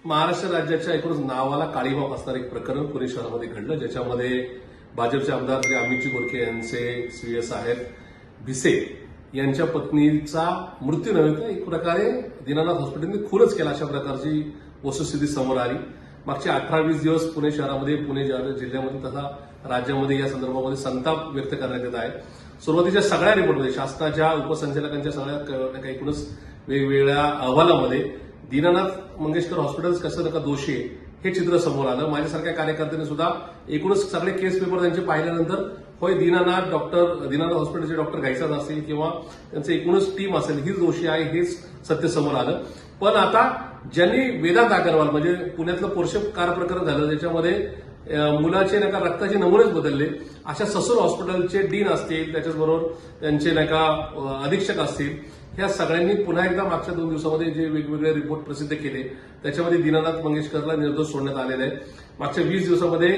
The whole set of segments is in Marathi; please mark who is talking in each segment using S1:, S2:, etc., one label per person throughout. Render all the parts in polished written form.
S1: महाराष्ट्र राज्याच्या एकूणच नावाला काळीमा फासणारं एक प्रकरण पुणे शहरामध्ये घडलं, ज्याच्यामध्ये भाजपचे आमदार श्री अमितजी गोरखे यांचे श्री साहेब भिसे यांच्या पत्नीचा मृत्यू नव्हे तर एक प्रकारे दीनानाथ हॉस्पिटलने खूनच केला, अशा प्रकारची वस्तुस्थिती समोर आली. मागचे 18-20 दिवस पुणे शहरामध्ये, पुणे जिल्ह्यामध्ये तथा राज्यामध्ये या संदर्भामध्ये संताप व्यक्त करण्यात येत आहे. सुरुवातीच्या सगळ्या रिपोर्टमध्ये, शासनाच्या उपसंचालकांच्या सगळ्या एकूणच वेगवेगळ्या अहवालामध्ये दीनानाथ मंगेशकर हॉस्पिटल्स कसं नका दोषी आहे हे चित्र समोर आलं. माझ्यासारख्या कार्यकर्त्यांनी सुद्धा एकूणच सगळे केस पेपर त्यांचे पाहिल्यानंतर होय दीनानाथ हॉस्पिटलचे डॉक्टर घायसाच असतील किंवा त्यांचं एकूणच टीम असेल हीच दोषी आहे हेच सत्य समोर आलं. पण आता ज्यांनी वेदांत अगरवाल म्हणजे पुण्यातलं पोर्शे कार प्रकरण झालं, ज्याच्यामध्ये मुलाचे नाही का रक्ताचे नमुनेच बदलले, अशा ससूर हॉस्पिटलचे डीन असतील, त्याच्याचबरोबर त्यांचे नाही का अधीक्षक असतील, ह्या सगळ्यांनी पुन्हा एकदा मागच्या 2 दिवसामध्ये जे वेगवेगळे रिपोर्ट प्रसिद्ध केले त्याच्यामध्ये दीनानाथ मंगेशकरला निर्दोष सोडण्यात आलेले आहे. मागच्या 20 दिवसामध्ये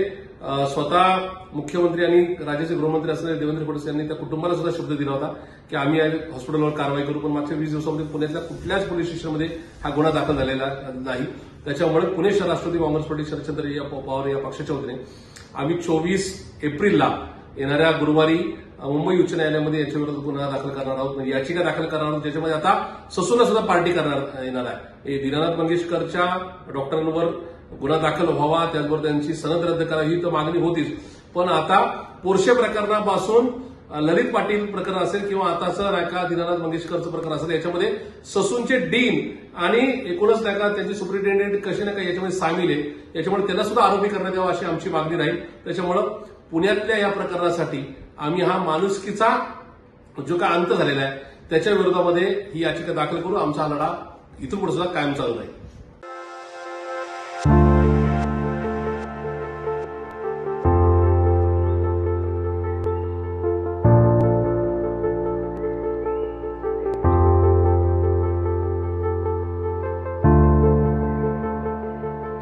S1: स्वतः मुख्यमंत्री आणि राज्याचे गृहमंत्री असणारे देवेंद्र फडणवीस यांनी त्या कुटुंबाला सुद्धा शब्द दिला होता की आम्ही हॉस्पिटलवर कारवाई करू, पण मागच्या 20 दिवसामध्ये पुण्यातल्या कुठल्याच पोलीस स्टेशनमध्ये हा गुन्हा दाखल झालेला नाही. त्याच्यामुळे पुणे शहर राष्ट्रवादी काँग्रेस पार्टी शरदचंद्र पवार या पक्षाच्या वतीने आम्ही 24 एप्रिलला येणाऱ्या गुरुवारी मुंबई उच्च न्यायालयामध्ये याच्याविरोधात गुन्हा दाखल करणार आहोत, म्हणजे याचिका दाखल करणार आहोत, ज्याच्यामध्ये आता ससूनला सुद्धा पार्टी करणार येणार आहे. दीनानाथ मंगेशकरच्या डॉक्टरांवर गुन्हा दाखल व्हावा, त्याचबरोबर त्यांची सनद रद्द करावी ही तर मागणी होतीच, पण आता पोर्शे प्रकरणापासून ललित पाटील प्रकरण असेल किंवा आताचं नायका दीनानाथ मंगेशकरचं प्रकरण असेल, याच्यामध्ये ससूनचे डीन आणि एकूणच नायका त्यांचे सुप्रिंटेंडेंट कसे नाका याच्यामध्ये सामील आहे, याच्यामुळे त्यांना सुद्धा आरोपी करण्यात यावा अशी आमची मागणी राहील. त्याच्यामुळे पुण्यातल्या या प्रकरणासाठी आम्ही हा माणुसकीचा जो काय अंत झालेला आहे त्याच्या विरोधामध्ये ही याचिका दाखल करू. आमचा हा लढा इथून पुढे सुद्धा कायम चालू राहील.